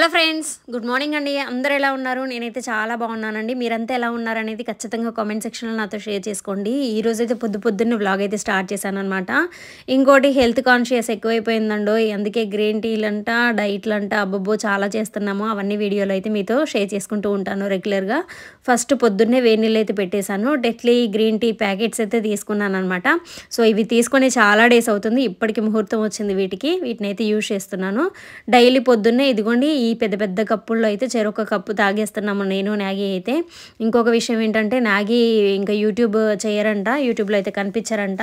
Hello friends, good morning అండి. అందరూ ఎలా ఉన్నారు? నేనైతే చాలా బాగున్నానండి. మీరంతా ఎలా ఉన్నారనేది ఖచ్చితంగా కామెంట్ సెక్షన్లో నాతో షేర్ చేసుకోండి. ఈరోజైతే పొద్దున్నే వ్లాగ్ అయితే స్టార్ట్ చేశానమాట. ఇంకోటి హెల్త్ కాన్షియస్ ఎక్కువైపోయిందండో, అందుకే గ్రీన్ టీలంట, డైట్లంట, అబ్బబ్బో చాలా చేస్తున్నాము. అవన్నీ వీడియోలు అయితే మీతో షేర్ చేసుకుంటూ ఉంటాను రెగ్యులర్గా. ఫస్ట్ పొద్దున్నే వేడి నీళ్ళు అయితే పెట్టేశాను. డెట్లీ గ్రీన్ టీ ప్యాకెట్స్ అయితే తీసుకున్నాను అనమాట. సో ఇవి తీసుకొని చాలా డేస్ అవుతుంది. ఇప్పటికి ముహూర్తం వచ్చింది వీటిని అయితే యూజ్ చేస్తున్నాను. డైలీ పొద్దున్నే ఇదిగోండి ఈ పెద్ద పెద్ద కప్పుల్లో అయితే చెరొక కప్పు తాగేస్తున్నాము నేను, మ్యాగీ అయితే. ఇంకొక విషయం ఏంటంటే మ్యాగీ ఇంకా యూట్యూబ్ చేయరంట, యూట్యూబ్లో అయితే కనిపించారంట.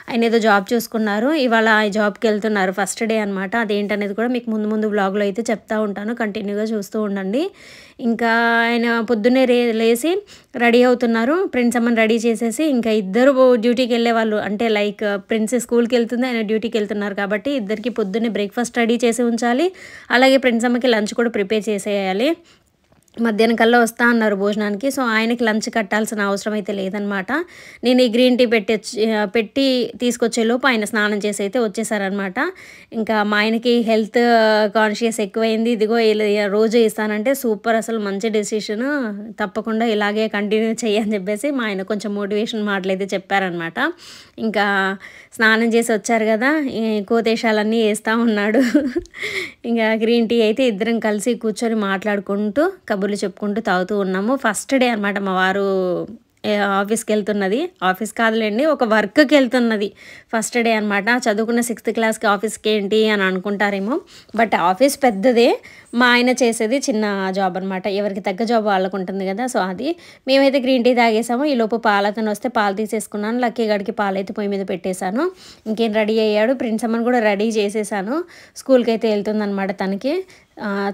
ఆయన ఏదో జాబ్ చూసుకున్నారు, ఇవాళ జాబ్కి వెళ్తున్నారు, ఫస్ట్ డే అనమాట. అదేంటనేది కూడా మీకు ముందు బ్లాగ్లో అయితే చెప్తా ఉంటాను, కంటిన్యూగా చూస్తూ ఉండండి. ఇంకా ఆయన పొద్దున్నే లేచి రెడీ అవుతున్నారు. ప్రిన్స్ అమ్మని రెడీ చేసేసి ఇంకా ఇద్దరు డ్యూటీకి వెళ్ళే వాళ్ళు, అంటే లైక్ ప్రిన్స్ స్కూల్కి వెళ్తుంది, ఆయన డ్యూటీకి వెళ్తున్నారు కాబట్టి ఇద్దరికి పొద్దున్నే బ్రేక్ఫాస్ట్ రెడీ చేసి ఉంచాలి. అలాగే ప్రిన్స్ అమ్మకి లంచ్ కూడా ప్రిపేర్ చేసేయాలి. మధ్యాహ్నం కల్లా వస్తా అన్నారు భోజనానికి. సో ఆయనకి లంచ్ కట్టాల్సిన అవసరం అయితే లేదనమాట. నేను ఈ గ్రీన్ టీ పెట్టి తీసుకొచ్చేలోపు ఆయన స్నానం చేసి అయితే వచ్చేసారనమాట. ఇంకా మా ఆయనకి హెల్త్ కాన్షియస్ ఎక్కువైంది. ఇదిగో రోజు ఇస్తానంటే సూపర్, అసలు మంచి డెసిషన్, తప్పకుండా ఇలాగే కంటిన్యూ చేయని చెప్పేసి మా ఆయన కొంచెం మోటివేషన్ మాటలు అయితే చెప్పారనమాట. ఇంకా స్నానం చేసి వచ్చారు కదా, కోతేశాలన్నీ వేస్తూ ఉన్నాడు. ఇంకా గ్రీన్ టీ అయితే ఇద్దరం కలిసి కూర్చొని మాట్లాడుకుంటూ కబుర్లు చెప్పుకుంటూ తాగుతూ ఉన్నాము. ఫస్ట్ డే అనమాట మా వారు ఆఫీస్కి వెళ్తున్నది. ఆఫీస్ కాదులేండి, ఒక వర్క్కి వెళ్తున్నది. ఫస్ట్ డే అనమాట. చదువుకున్న 6th క్లాస్కి ఆఫీస్కి ఏంటి అని అనుకుంటారేమో, బట్ ఆఫీస్ పెద్దదే. మా ఆయన చేసేది చిన్న జాబ్ అనమాట, ఎవరికి తగ్గ జాబ్ వాళ్ళకు ఉంటుంది కదా. సో అది మేమైతే గ్రీన్ టీ తాగేసాము. ఈలోపు పాలతను వస్తే పాలు తీసేసుకున్నాను. లక్కీ గడికి పాలు అయితే పొయ్యి మీద పెట్టేశాను. ఇంకేం రెడీ అయ్యాడు. ప్రిన్స్ అమ్మని కూడా రెడీ చేసేసాను. స్కూల్కి అయితే వెళ్తుందనమాట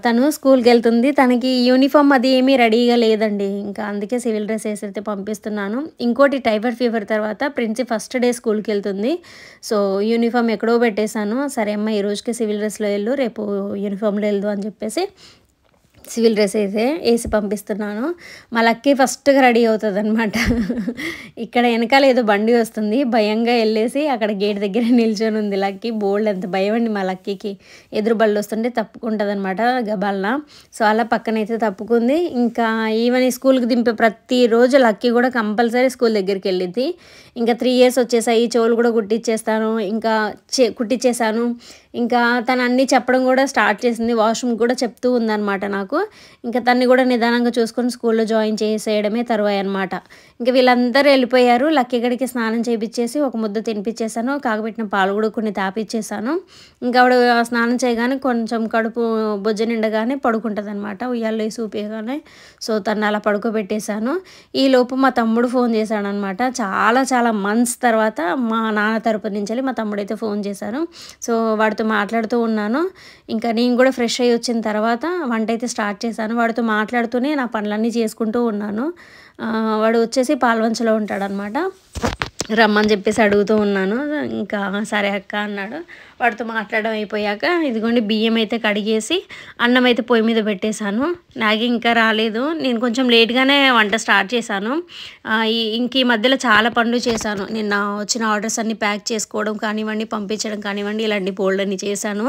తను స్కూల్కి వెళ్తుంది. తనకి యూనిఫామ్ అది ఏమీ రెడీగా లేదండి, ఇంకా అందుకే సివిల్ డ్రెస్ వేసి అయితే పంపిస్తున్నాను. ఇంకోటి టైఫాయిడ్ ఫీవర్ తర్వాత ప్రిన్సి ఫస్ట్ డే స్కూల్కి వెళ్తుంది. సో యూనిఫామ్ ఎక్కడో పెట్టేశాను. సరే అమ్మ ఈ రోజుకి సివిల్ డ్రెస్లో వెళ్ళు, రేపు యూనిఫామ్లో వెళ్దు అని చెప్పేసి సివిల్ డ్రెస్ అయితే వేసి పంపిస్తున్నాను. మా లక్కీ ఫస్ట్గా రెడీ అవుతుంది అనమాట. ఇక్కడ వెనకాల ఏదో బండి వస్తుంది, భయంగా వెళ్ళేసి అక్కడ గేట్ దగ్గర నిల్చొని ఉంది లక్కీ. బోల్డ్ ఎంత భయం అండి మా లక్కీకి, ఎదురు బళ్ళు వస్తుంటే తప్పుకుంటుంది అనమాట గబాల్న. సో అలా పక్కనైతే తప్పుకుంది. ఇంకా ఈవెన్ స్కూల్కి దింపే ప్రతిరోజు లక్కీ కూడా కంపల్సరీ స్కూల్ దగ్గరికి వెళ్ళిద్ది. ఇంకా 3 years వచ్చేసాయి, చెవులు కూడా కుట్టించేస్తాను, ఇంకా కుట్టించేసాను. ఇంకా తను అన్నీ చెప్పడం కూడా స్టార్ట్ చేసింది, వాష్రూమ్ కూడా చెప్తూ ఉందన్నమాట నాకు. ఇంకా తన్ని కూడా నిదానంగా చూసుకొని స్కూల్లో జాయిన్ చేసేయడమే తరువాయి అనమాట. ఇంకా వీళ్ళందరూ వెళ్ళిపోయారు. లక్కీ గడికి స్నానం చేయించేసి ఒక ముద్ద తినిపించేసాను, కాగబెట్టిన పాలు కూడా కొన్ని తాపిచ్చేసాను. ఇంకా ఆవిడ స్నానం చేయగానే కొంచెం కడుపు బొజ్జ నిండగానే పడుకుంటుంది అనమాట, ఉయ్యాల్లో వేసి ఊపేయగానే. సో తను అలా పడుకోబెట్టేశాను. ఈలోపు మా తమ్ముడు ఫోన్ చేశాడు అనమాట. చాలా మంత్స్ తర్వాత మా నాన్న తరపు నుంచి వెళ్ళి మా తమ్ముడైతే ఫోన్ చేశారు. సో వాడితో మాట్లాడుతూ ఉన్నాను. ఇంకా నేను కూడా ఫ్రెష్ అయ్యి వచ్చిన తర్వాత వంట అయితే స్టార్ట్ చేశాను. వాడితో మాట్లాడుతూనే నా పనులన్నీ చేసుకుంటూ ఉన్నాను. వాడు వచ్చేసి పాల్వంచలో ఉంటాడనమాట. రమ్మని చెప్పేసి అడుగుతూ ఉన్నాను. ఇంకా సరే అక్క అన్నాడు. వాడితో మాట్లాడడం అయిపోయాక ఇదిగోండి బియ్యం అయితే కడిగేసి అన్నం అయితే పొయ్యి మీద పెట్టేశాను. నాకు ఇంకా రాలేదు, నేను కొంచెం లేట్గానే వంట స్టార్ట్ చేశాను. ఈ మధ్యలో చాలా పనులు చేశాను. నిన్న వచ్చిన ఆర్డర్స్ అన్నీ ప్యాక్ చేసుకోవడం కానివ్వండి, పంపించడం కానివ్వండి, ఇలాంటి బోల్డ్ అన్ని చేశాను.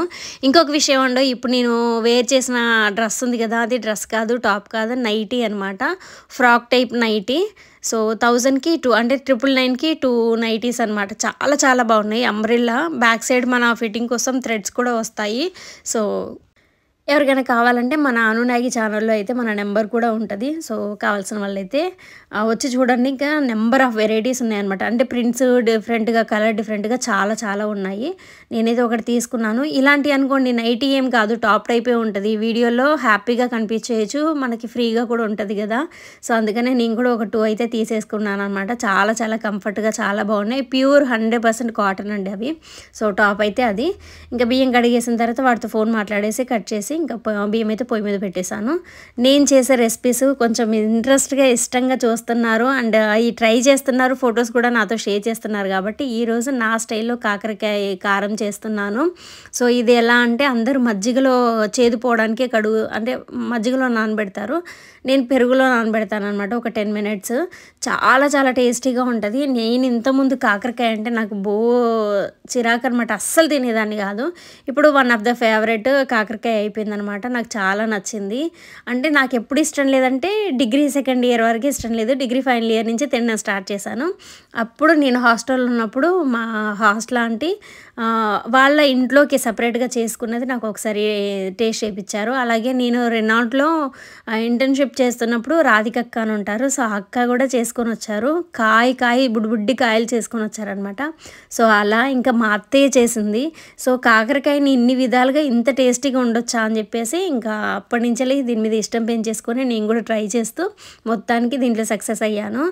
ఇంకొక విషయం అండి, ఇప్పుడు నేను వేర్ చేసిన డ్రెస్ ఉంది కదా, అది డ్రెస్ కాదు, టాప్ కాదు, నైటీ అనమాట, ఫ్రాక్ టైప్ నైటీ. సో 1000కి 2 అంటే 999కి 2 నైటీస్ అనమాట. చాలా బాగున్నాయి. అంబ్రెల్లా బ్యాక్ సైడ్ మన ఫిట్టింగ్ కోసం థ్రెడ్స్ కూడా వస్తాయి. సో ఎవరికైనా కావాలంటే మన అనునాగి ఛానల్లో అయితే మన నెంబర్ కూడా ఉంటుంది. సో కావాల్సిన వాళ్ళైతే వచ్చి చూడండి. ఇంకా నెంబర్ ఆఫ్ వెరైటీస్ ఉన్నాయన్నమాట. అంటే ప్రింట్స్ డిఫరెంట్గా, కలర్ డిఫరెంట్గా చాలా ఉన్నాయి. నేనైతే ఒకటి తీసుకున్నాను. ఇలాంటి అనుకోండి నైటీ ఏం కాదు, టాప్ టైపే ఉంటుంది. వీడియోలో హ్యాపీగా కనిపించేయచ్చు, మనకి ఫ్రీగా కూడా ఉంటుంది కదా. సో అందుకనే నేను కూడా ఒక 2 అయితే తీసేసుకున్నాను అనమాట. చాలా కంఫర్ట్గా చాలా బాగున్నాయి. ప్యూర్ 100% కాటన్ అండి అవి. సో టాప్ అయితే అది. ఇంకా బియ్యం కడిగేసిన తర్వాత వాటితో ఫోన్ మాట్లాడేసి కట్ చేసి ఇంకా బియ్యం అయితే పొయ్యి మీద పెట్టేశాను. నేను చేసే రెసిపీస్ కొంచెం ఇంట్రెస్ట్గా ఇష్టంగా చూస్తున్నారు అండ్ ఈ ట్రై చేస్తున్నారు, ఫొటోస్ కూడా నాతో షేర్ చేస్తున్నారు. కాబట్టి ఈరోజు నా స్టైల్లో కాకరకాయ కారం చేస్తున్నాను. సో ఇది ఎలా అంటే అందరూ మజ్జిగలో చేదుపోవడానికి అంటే మజ్జిగలో నానబెడతారు, నేను పెరుగులో నానబెడతాను అనమాట ఒక 10 minutes. చాలా టేస్టీగా ఉంటుంది. నేను ఇంతకుముందు కాకరకాయ అంటే నాకు చిరాకు అనమాట, అస్సలు తినేదాన్ని కాదు. ఇప్పుడు వన్ ఆఫ్ ద ఫేవరెట్ కాకరకాయ అయిపోయింది అయిపోయిందనమాట. నాకు చాలా నచ్చింది. అంటే నాకెప్పుడు ఇష్టం లేదంటే డిగ్రీ సెకండ్ ఇయర్ వరకే ఇష్టం లేదు. డిగ్రీ ఫైనల్ ఇయర్ నుంచి తినడం స్టార్ట్ చేశాను. అప్పుడు నేను హాస్టల్‌లో ఉన్నప్పుడు మా హాస్టల్ ఆంటీ వాళ్ళ ఇంట్లోకి సెపరేట్‌గా చేసుకున్నది నాకు ఒకసారి టేస్ట్ చేపిచ్చారు. అలాగే నేను రెనాల్ట్‌లో ఇంటర్న్‌షిప్ చేస్తున్నప్పుడు రాధికక్క అని ఉంటారు. సో, ఆ అక్క కూడా చేసుకొనొచ్చారు. బుడ్డి కాయలు చేసుకొనొచ్చారనమాట. సో, అలా ఇంకా మా అత్తయ్య చేసింది. సో, కాకరకాయని ఇన్ని విధాలుగా ఇంత టేస్టీగా ఉండొచ్చా అని చెప్పేసి ఇంకా అప్పటినుంచెల్లి దీని మీద ఇష్టం పెంచేసుకొని నేను కూడా ట్రై చేస్తూ మొత్తానికి దీంట్లో సక్సెస్ అయ్యాను.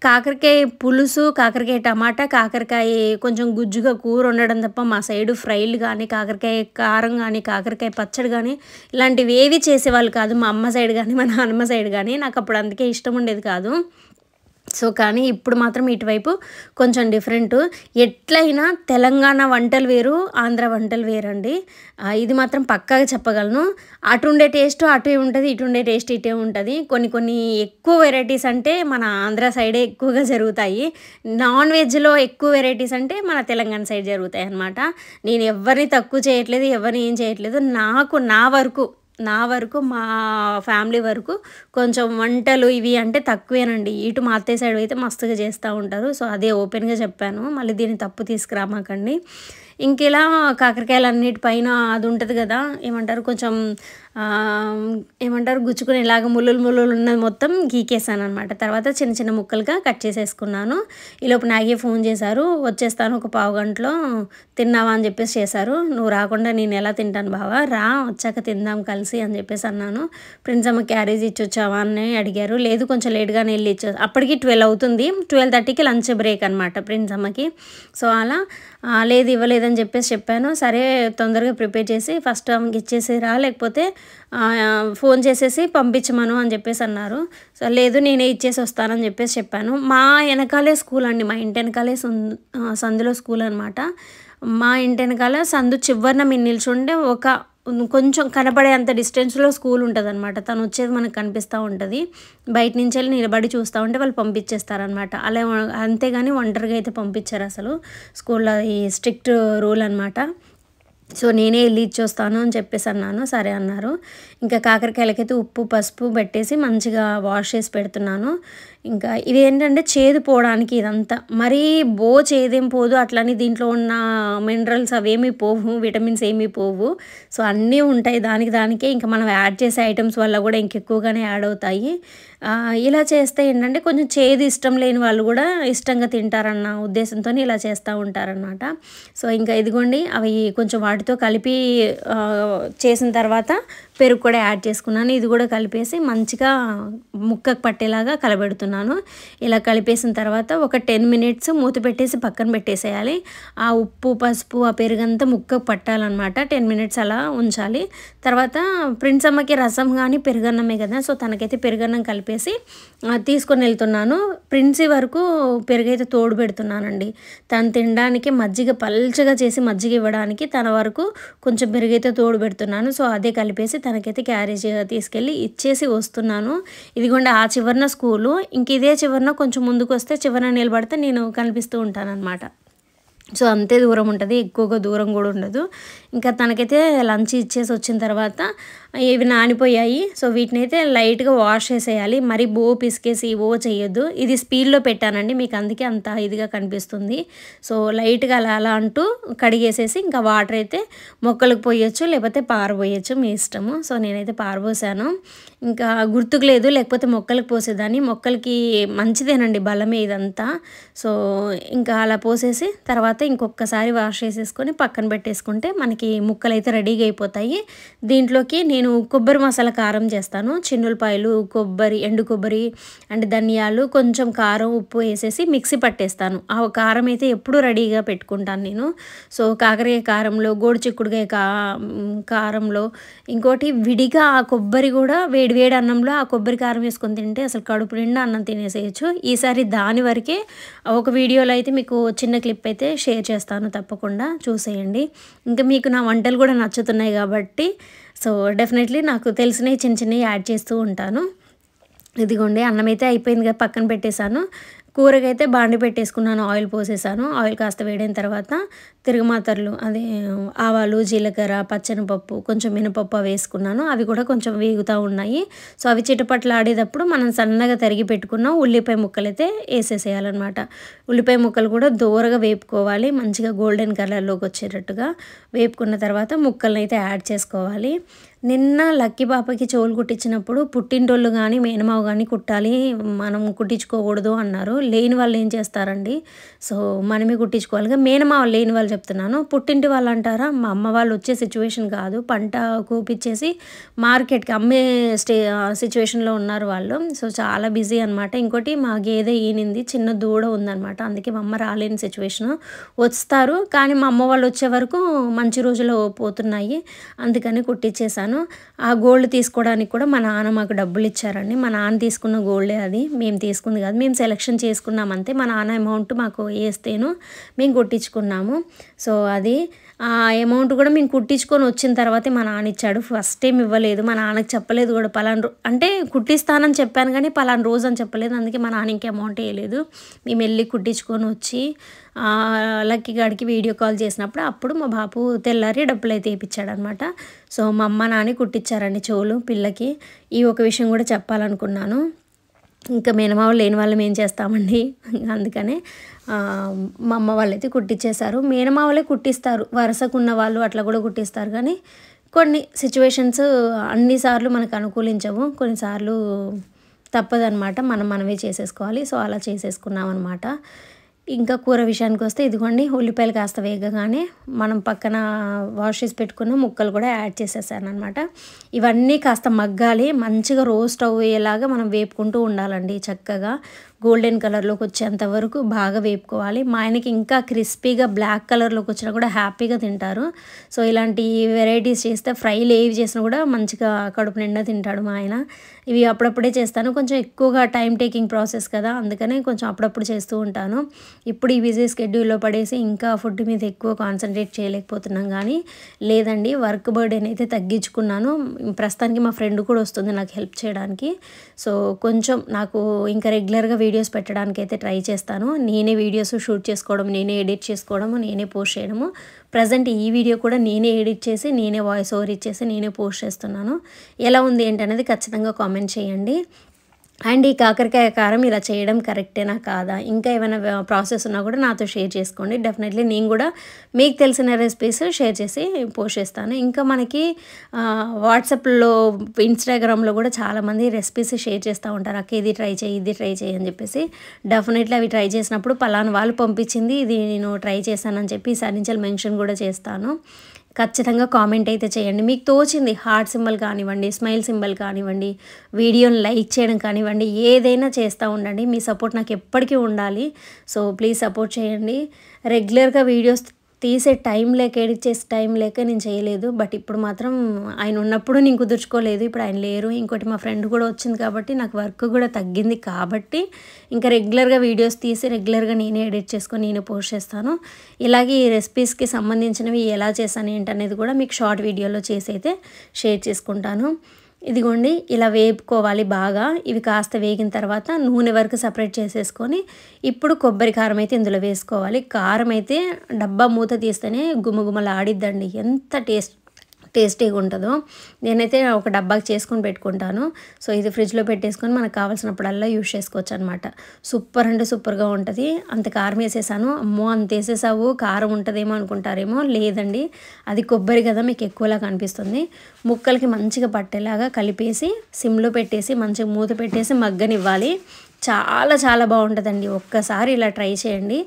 కాకరకాయ పులుసు, కాకరకాయ టమాటా, కాకరకాయ కొంచెం గుజ్జుగా కూర వండడం తప్ప మా సైడు ఫ్రైలు కానీ, కాకరకాయ కారం కానీ, కాకరకాయ పచ్చడి కానీ ఇలాంటివి ఏవి చేసేవాళ్ళు కాదు. మా అమ్మ సైడ్ కానీ, మా నాన్నమ్మ సైడ్ కానీ. నాకు అప్పుడు అందుకే ఇష్టం ఉండేది కాదు. సో, కానీ ఇప్పుడు మాత్రం ఇటువైపు కొంచెం డిఫరెంటు. ఎట్లయినా తెలంగాణ వంటలు వేరు, ఆంధ్ర వంటలు వేరండి. ఇది మాత్రం పక్కాగా చెప్పగలను. అటుండే టేస్ట్ అటే ఉంటది, ఇటుండే టేస్ట్ ఇటే ఉంటది. కొన్ని ఎక్కువ వెరైటీస్ అంటే మన ఆంధ్ర సైడే ఎక్కువగా జరుగుతాయి. నాన్ వెజ్‌లో ఎక్కువ వెరైటీస్ అంటే మన తెలంగాణ సైడ్ జరుగుతాయన్నమాట. నేను ఎవ్వరిని తక్కువ చేయట్లేదు, ఎవరిని ఏం చేయట్లేదు. నా వరకు మా ఫ్యామిలీ వరకు కొంచెం వంటలు ఇవి అంటే తక్కువేనండి. ఇటు మా అత్తయ్య సైడ్ అయితే మస్తుగా చేస్తూ ఉంటారు. సో, అదే ఓపెన్‌గా చెప్పాను. మళ్ళీ దీన్ని తప్పు తీసుకురామాకండి. ఇంకిలా కాకరకాయలన్నిటి పైన అది ఉంటది గదా! ఏమంటారు కొంచెం గుచ్చుకునేలాగా ముల్లులు ఉన్నది మొత్తం గీకేసాననమాట. తర్వాత చిన్న చిన్న ముక్కలుగా కట్ చేసేసుకున్నాను. ఈలోపు నాగే ఫోన్ చేశారు. వచ్చేస్తాను ఒక పావుగంటలో తిన్నావా అని చెప్పేసి చేశారు. నువ్వు రాకుండా నేను ఎలా తింటాను బావ, రా వచ్చాక తిందాం కలిసి అని చెప్పేసి అన్నాను. ప్రిన్సమ్మ క్యారేజ్ ఇచ్చొచ్చావా అని అడిగారు. లేదు కొంచెం లేట్‌గానే వెళ్ళి అప్పటికి 12 అవుతుంది. 12:30కి లంచ్ బ్రేక్ అనమాట ప్రిన్సమ్మకి. సో, అలా లేదు ఇవ్వలేదని చెప్పాను. సరే తొందరగా ప్రిపేర్ చేసి ఫస్ట్ ఆమెకి ఇచ్చేసిరా, లేకపోతే ఫోన్ చేసేసి పంపించమను అని చెప్పేసి అన్నారు. సో, లేదు నేనే ఇచ్చేసి వస్తానని చెప్పేసి చెప్పాను. మా వెనకాలే స్కూల్ అండి. మా ఇంటి వెనకాలే సందులో స్కూల్ అనమాట. మా ఇంటి వెనకాల సందు చివరన మేము నిల్చుంటే కొంచెం కనపడే అంత డిస్టెన్స్‌లో స్కూల్ ఉంటదనమాట. తను వచ్చేది మనకు కనిపిస్తూ ఉంటది. బయట నుంచెళ్ళి నిలబడి చూస్తూ ఉంటే వాళ్ళు పంపించేస్తారనమాట. అలా అంతేగాని ఒంటరిగా అయితే పంపించరసలు. స్కూల్‌లో ఈ స్ట్రిక్ట్ రూల్ అనమాట. సో, నేనే వెళ్ళి ఇచ్చొస్తాను అని చెప్పేసి అన్నాను. సరే అన్నారు. ఇంకా కాకరకాయలకైతే ఉప్పు, పసుపు పెట్టేసి మంచిగా వాష్ చేసి పెడుతున్నాను. ఇంకా ఇదేంటంటే చేదు పోవడానికి ఇదంతా. మరీ చేదేం పోదు, అట్లని దీంట్లో ఉన్న మినరల్స్ అవేమీ పోవు, విటమిన్స్ ఏమీ పోవు. సో, అన్నీ ఉంటాయి దానికే. ఇంకా మనం యాడ్ చేసే ఐటమ్స్ వల్ల కూడా ఇంకెక్కువగానే యాడ్ అవుతాయి. ఇలా చేస్తే ఏంటంటే కొంచెం చేదు ఇష్టం లేని వాళ్ళు కూడా ఇష్టంగా తింటారన్న ఉద్దేశంతోని ఇలా చేస్తూ ఉంటారనమాట. సో, ఇంకా ఇదిగోండి అవి కొంచెం వాటితో కలిపి చేసిన తర్వాత పెరుగు కూడా యాడ్ చేసుకున్నాను. ఇది కూడా కలిపేసి మంచిగా ముక్కకు పట్టేలాగా కలబెడుతున్నాను. ఇలా కలిపేసిన తర్వాత ఒక 10 మినిట్స్ మూత పెట్టేసి పక్కన పెట్టేసేయాలి. ఆ ఉప్పు, పసుపు, ఆ పెరుగంతా ముక్కకు పట్టాలన్నమాట. 10 మినిట్స్ అలా ఉంచాలి. తర్వాత ప్రిన్సమ్మకి రసం కానీ పెరుగన్నమే కదా, సో తనకైతే పెరుగన్నం కలిపేసి తీసుకొని వెళ్తున్నాను. ప్రిన్సీ వరకు పెరుగైతే తోడు పెడుతున్నానండి. తను తినడానికి మజ్జిగ పల్చగా చేసి మజ్జిగ ఇవ్వడానికి తన వరకు కొంచెం పెరుగైతే తోడు పెడుతున్నాను. సో అదే కలిపేసి తనకైతే క్యారేజ్ తీసుకెళ్ళి ఇచ్చేసి వస్తున్నాను. ఇదిగోండి ఆ చివరన స్కూలు, ఇంక ఇదే చివరన కొంచెం ముందుకు వస్తే చివరన నిలబడితే నేను కనిపిస్తూ ఉంటానన్నమాట. సో అంతే దూరం ఉంటుంది, ఎక్కువగా దూరం కూడా ఉండదు. ఇంకా తనకైతే లంచ్ ఇచ్చేసి వచ్చిన తర్వాత ఇవి నానిపోయాయి. సో వీటినైతే లైట్గా వాష్ చేసేయాలి. మరి పిసికేసి చేయొద్దు. ఇది స్పీడ్లో పెట్టానండి, మీకు అందుకే అంత ఇదిగా కనిపిస్తుంది. సో లైట్గా అలా అంటూ కడిగేసేసి ఇంకా వాటర్ అయితే మొక్కలకు పోయొచ్చు, లేకపోతే పారబోయచ్చు, మీ ఇష్టము. సో నేనైతే పారబోసాను. ఇంకా గుర్తుకు లేదు, లేకపోతే మొక్కలకు పోసేదాన్ని. మొక్కలకి మంచిదేనండి, బలమే ఇదంతా. సో ఇంకా అలా పోసేసి తర్వాత ఇంకొకసారి వాష్ చేసేసుకొని పక్కన పెట్టేసుకుంటే మనకి ముక్కలు అయితే రెడీగా అయిపోతాయి. దీంట్లోకి నేను కొబ్బరి మసాలా కారం చేస్తాను. చిన్నులపాయలు, కొబ్బరి, ఎండు కొబ్బరి అండ్ ధనియాలు, కొంచెం కారం, ఉప్పు వేసేసి మిక్సీ పట్టేస్తాను. ఆ కారం అయితే ఎప్పుడూ రెడీగా పెట్టుకుంటాను నేను. సో కాకరకాయ కారంలో, గోడు చిక్కుడుకాయ కారంలో, ఇంకోటి విడిగా ఆ కొబ్బరి కూడా వేడి అన్నంలో ఆ కొబ్బరి కారం వేసుకొని తింటే అసలు కడుపు నిండా అన్నం తినేసేయచ్చు. ఈసారి దాని వరకే ఒక వీడియోలో అయితే మీకు చిన్న క్లిప్ అయితే షేర్ చేస్తాను, తప్పకుండా చూసేయండి. ఇంకా మీకు నా వంటలు కూడా నచ్చుతున్నాయి కాబట్టి సో డెఫినెట్లీ నాకు తెలిసినవి చిన్న చిన్నవి యాడ్ చేస్తూ ఉంటాను. ఇదిగోండి అన్నం అయితే అయిపోయింది కదా, పక్కన పెట్టేశాను. కూరకైతే బాండి పెట్టేసుకున్నాను. ఆయిల్ పోసేసాను. ఆయిల్ కాస్త వేడైన తర్వాత తిరుగుమాతరలు అదే ఆవాలు, జీలకర్ర, పచ్చెనపప్పు, కొంచెం మినపప్పు వేసుకున్నాను. అవి కూడా కొంచెం వేగుతూ ఉన్నాయి. సో అవి చిటపట్లాడేటప్పుడు మనం సన్నగా తరిగి పెట్టుకున్న ఉల్లిపాయ ముక్కలైతే వేసేసేయాలన్నమాట. ఉల్లిపాయ ముక్కలు కూడా దోరగా వేపుకోవాలి. మంచిగా గోల్డెన్ కలర్లోకి వచ్చేటట్టుగా వేపుకున్న తర్వాత ముక్కల్ని అయితే యాడ్ చేసుకోవాలి. నిన్న లక్కీ పాపకి చెవులు కుట్టించినప్పుడు పుట్టింటోళ్ళు కానీ మేనమావ కానీ కుట్టాలి, మనం కుట్టించుకోకూడదు అన్నారు. లేని వాళ్ళు ఏం చేస్తారండి, సో మనమే కుట్టించుకోవాలిగా. మేనమావ లేని వాళ్ళు చెప్తున్నాను. పుట్టింటి వాళ్ళు అంటారా, మా అమ్మ వాళ్ళు వచ్చే సిచ్యువేషన్ కాదు, పంట కూపించేసి మార్కెట్కి అమ్మే సిచ్యువేషన్లో ఉన్నారు వాళ్ళు. సో చాలా బిజీ అనమాట. ఇంకోటి మా గేదె ఈనింది, చిన్న దూడ ఉందన్నమాట, అందుకే మా అమ్మ రాలేని సిచ్యువేషన్. వస్తారు కానీ మా అమ్మ వాళ్ళు వచ్చే వరకు మంచి రోజులు పోతున్నాయి, అందుకని కుట్టించేసాను. ఆ గోల్డ్ తీసుకోవడానికి కూడా మా నాన్న మాకు డబ్బులు ఇచ్చారండి. మా నాన్న తీసుకున్న గోల్డే అది, మేము తీసుకుంది కాదు. మేము సెలెక్షన్ చేసుకున్నాం అంతే. మా నాన్న అమౌంట్ మాకు వేస్తేను మేము కుట్టించుకున్నాము. సో అది ఆ అమౌంట్ కూడా మేము కుట్టించుకొని వచ్చిన తర్వాతే మా నాన్న ఇచ్చాడు. ఫస్ట్ టైం ఇవ్వలేదు, మా నాన్నకి చెప్పలేదు కూడా. అంటే కుట్టిస్తానని చెప్పాను కానీ పలానా రోజు అని చెప్పలేదు. అందుకే మా నాన్న ఇంకే అమౌంట్ వేయలేదు. మేము వెళ్ళి కుట్టించుకొని వచ్చి లక్కీ గాడికి వీడియో కాల్ చేసినప్పుడు అప్పుడు మా బాపు తెల్లారి డబ్బులు అయితే వేయించాడు అనమాట. సో మా అమ్మ నాన్న కుట్టించారండి చెవులు పిల్లకి. ఈ ఒక విషయం కూడా చెప్పాలనుకున్నాను. ఇంకా మేనమావ లేని వాళ్ళం ఏం చేస్తామండి, అందుకనే మా అమ్మ వాళ్ళైతే కుట్టించేశారు. మేనమావలే కుట్టిస్తారు, వరుసకున్న వాళ్ళు అట్లా కూడా కుట్టిస్తారు. కానీ కొన్ని సిచ్యువేషన్స్ అన్నిసార్లు మనకు అనుకూలించవు, కొన్నిసార్లు తప్పదనమాట, మనమే చేసేసుకోవాలి. సో అలా చేసేసుకున్నాం అనమాట. ఇంకా కూర విషయానికి వస్తే ఇదిగోండి, ఉల్లిపాయలు కాస్త వేగగానే మనం పక్కన వాష్ చేసి పెట్టుకున్న ముక్కలు కూడా యాడ్ చేసేసాను అనమాట. ఇవన్నీ కాస్త మగ్గాలి, మంచిగా రోస్ట్ అయ్యేలాగా మనం వేపుకుంటూ ఉండాలండి. చక్కగా గోల్డెన్ కలర్లోకి వచ్చేంత వరకు బాగా వేపుకోవాలి. మా ఆయనకి ఇంకా క్రిస్పీగా బ్లాక్ కలర్లోకి వచ్చినా కూడా హ్యాపీగా తింటారు. సో ఇలాంటి వెరైటీస్ చేస్తే, ఫ్రైలు ఏవి చేసినా కూడా మంచిగా కడుపు నిండా తింటాడు మా ఆయన. ఇవి అప్పుడప్పుడే చేస్తాను, కొంచెం ఎక్కువగా టైం టేకింగ్ ప్రాసెస్ కదా, అందుకనే కొంచెం అప్పుడప్పుడు చేస్తూ ఉంటాను. ఇప్పుడు ఈ బిజీ స్కెడ్యూల్లో పడేసి ఇంకా ఫుడ్ మీద ఎక్కువ కాన్సన్ట్రేట్ చేయలేకపోతున్నాం. కానీ లేదండి, వర్క్ బర్డెన్ అయితే తగ్గించుకున్నాను. ప్రస్తుతానికి మా ఫ్రెండ్ కూడా వస్తుంది నాకు హెల్ప్ చేయడానికి. సో కొంచెం నాకు ఇంకా రెగ్యులర్గా వీడియోస్ పెట్టడానికి అయితే ట్రై చేస్తాను. నేనే వీడియోస్ షూట్ చేసుకోవడం, నేనే ఎడిట్ చేసుకోవడము, నేనే పోస్ట్ చేయడము. ప్రజెంట్ ఈ వీడియో కూడా నేనే ఎడిట్ చేసి, నేనే వాయిస్ ఓవర్ ఇచ్చేసి, నేనే పోస్ట్ చేస్తున్నాను. ఎలా ఉంది ఏంటనేది ఖచ్చితంగా కామెంట్ చేయండి. అండ్ ఈ కాకరకాయ కారం ఇలా చేయడం కరెక్టేనా కాదా, ఇంకా ఏమైనా ప్రాసెస్ ఉన్నా కూడా నాతో షేర్ చేసుకోండి. డెఫినెట్లీ నేను కూడా మీకు తెలిసిన రెసిపీస్ షేర్ చేసి పోస్ట్ చేస్తాను. ఇంకా మనకి వాట్సాప్లో, ఇన్స్టాగ్రామ్లో కూడా చాలామంది రెసిపీస్ షేర్ చేస్తూ ఉంటారు. అక్క ఇది ట్రై చేయి, ఇది ట్రై చేయి అని చెప్పేసి. డెఫినెట్లీ అవి ట్రై చేసినప్పుడు పలానా వాళ్ళు పంపించింది ఇది నేను ట్రై చేశానని చెప్పి ఈసారి నుంచి మెన్షన్ కూడా చేస్తాను. ఖచ్చితంగా కామెంట్ అయితే చేయండి. మీకు తోచింది హార్ట్ సింబల్ కానివ్వండి, స్మైల్ సింబల్ కానివ్వండి, వీడియోని లైక్ చేయడం కానివ్వండి, ఏదైనా చేస్తూ ఉండండి. మీ సపోర్ట్ నాకు ఎప్పటికీ ఉండాలి. సో ప్లీజ్ సపోర్ట్ చేయండి. రెగ్యులర్గా వీడియోస్ తీసే టైం లేక, ఎడిట్ చేసే టైం లేక నేను చేయలేదు. బట్ ఇప్పుడు మాత్రం ఆయన ఉన్నప్పుడు నేను కుదుర్చుకోలేదు, ఇప్పుడు ఆయన లేరు. ఇంకోటి మా ఫ్రెండ్ కూడా వచ్చింది కాబట్టి నాకు వర్క్ కూడా తగ్గింది కాబట్టి ఇంకా రెగ్యులర్గా వీడియోస్ తీసి రెగ్యులర్గా నేనే ఎడిట్ చేసుకొని నేనే పోస్ట్ చేస్తాను. ఇలాగే ఈ రెసిపీస్కి సంబంధించినవి ఎలా చేశాను ఏంటనేది కూడా మీకు షార్ట్ వీడియోలో చేసి అయితే షేర్ చేసుకుంటాను. ఇదిగోండి ఇలా వేపుకోవాలి బాగా. ఇవి కాస్త వేగిన తర్వాత నూనె వరకు సపరేట్ చేసేసుకొని ఇప్పుడు కొబ్బరి కారం అయితే ఇందులో వేసుకోవాలి. కారం అయితే డబ్బా మూత తీస్తేనే గుమగుమలాడిద్దండి, ఎంత టేస్టీగా ఉంటుందో. నేనైతే ఒక డబ్బాకి చేసుకొని పెట్టుకుంటాను. సో ఇది ఫ్రిడ్జ్లో పెట్టేసుకొని మనకు కావాల్సినప్పుడల్లా యూజ్ చేసుకోవచ్చు అనమాట. సూపర్ అంటే సూపర్గా ఉంటుంది. అంత కారం వేసేసాను. అమ్మో అంత వేసేసావు కారం ఉంటుందేమో అనుకుంటారేమో, లేదండి అది కొబ్బరి కదా మీకు ఎక్కువలా కనిపిస్తుంది. ముక్కలకి మంచిగా పట్టేలాగా కలిపేసి సిమ్లో పెట్టేసి మంచిగా మూత పెట్టేసి మగ్గనివ్వాలి. చాలా చాలా బాగుంటుందండి. ఒక్కసారి ఇలా ట్రై చేయండి.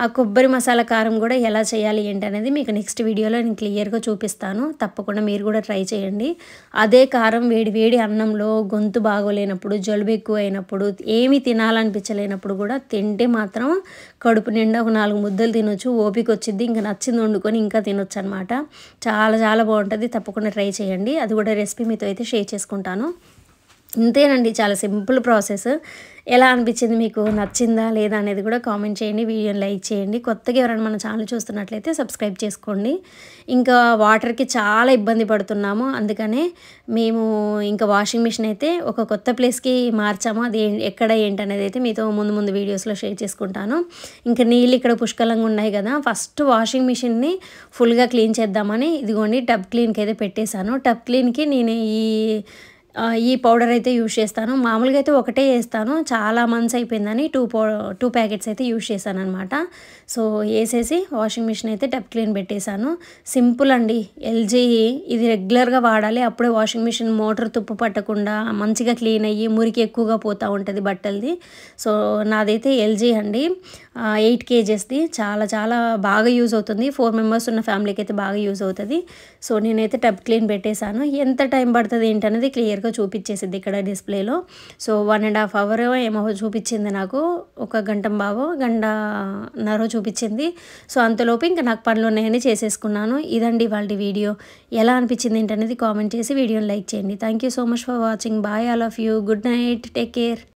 ఆ కొబ్బరి మసాలా కారం కూడా ఎలా చేయాలి ఏంటి అనేది మీకు నెక్స్ట్ వీడియోలో నేను క్లియర్గా చూపిస్తాను. తప్పకుండా మీరు కూడా ట్రై చేయండి. అదే కారం వేడి వేడి అన్నంలో గొంతు బాగోలేనప్పుడు, జలుబు ఎక్కువ అయినప్పుడు, ఏమీ తినాలనిపించలేనప్పుడు కూడా తింటే మాత్రం కడుపు నిండా ఒక 4 ముద్దలు తినొచ్చు. ఓపిక వచ్చింది, ఇంకా నచ్చింది వండుకొని ఇంకా తినొచ్చు అనమాట. చాలా చాలా బాగుంటుంది. తప్పకుండా ట్రై చేయండి. అది కూడా రెసిపీ మీతో అయితే షేర్ చేసుకుంటాను. ఇంతేనండి. చాలా సింపుల్ ప్రాసెస్. ఎలా అనిపించింది మీకు? నచ్చిందా? లేదా? అనేది కూడా కామెంట్ చేయండి. వీడియోని లైక్ చేయండి. కొత్తగా ఎవరైనా మన ఛానల్ చూస్తున్నట్లయితే సబ్స్క్రైబ్ చేసుకోండి. ఇంకా వాటర్‌కి చాలా ఇబ్బంది పడుతున్నాము. అందుకనే మేము ఇంకా వాషింగ్ మిషన్ అయితే ఒక కొత్త ప్లేస్‌కి మార్చాము. అది ఎక్కడ ఏంటనేది అయితే మీతో ముందు ముందు వీడియోస్‌లో షేర్ చేసుకుంటాను. ఇంకా నీళ్ళు ఇక్కడ పుష్కలంగా ఉన్నాయి కదా! ఫస్ట్ వాషింగ్ మిషన్‌ని ఫుల్‌గా క్లీన్ చేద్దామని ఇదిగోండి టబ్ క్లీన్‌కి అయితే పెట్టేశాను. టబ్ క్లీన్‌కి నేను ఈ పౌడర్ అయితే యూజ్ చేస్తాను. మామూలుగా అయితే ఒకటే ఏస్తాను. చాలా మంత్స్ అయిపోయిందని 2 ప్యాకెట్స్ అయితే యూజ్ చేశాననమాట. సో, ఏసేసి వాషింగ్ మిషన్ అయితే టబ్ క్లీన్ పెట్టేశాను. సింపుల్ అండి. ఎల్జీ ఇది రెగ్యులర్‌గా వాడాలి. అప్పుడే వాషింగ్ మిషన్ మోటార్ తుప్పు పట్టకుండా మంచిగా క్లీన్ అయ్యి మురికి ఎక్కువగా పోతా ఉంటది బట్టలది. సో, నాదైతే ఎల్జీ అండి. 8 కేజెస్‌ది. చాలా చాలా బాగా యూజ్ అవుతుంది. 4 మెంబర్స్ ఉన్న ఫ్యామిలీకి అయితే బాగా యూజ్ అవుతది. సో, నేనైతే టబ్ క్లీన్ పెట్టేశాను. ఎంత టైం పడతది ఏంటనేది క్లియర్‌గా చూపిచ్చేసిద్ది ఇక్కడ డిస్‌ప్లేలో. సో, 1 ½ అవర్ ఏమో చూపిచ్చింది నాకు. ఒక గంటంబావో, గంటన్నరో చూపిచ్చింది. సో, అంతలోపు ఇంక నాకు పనులున్నాయని చేసేసుకున్నాను. ఇదండి ఇవాల్టి వీడియో. ఎలా అనిపిచ్చింది ఏంటనేది కామెంట్ చేసి వీడియోని లైక్ చేయండి. Thank you so much for watching. Bye all of you. Good night. Take care.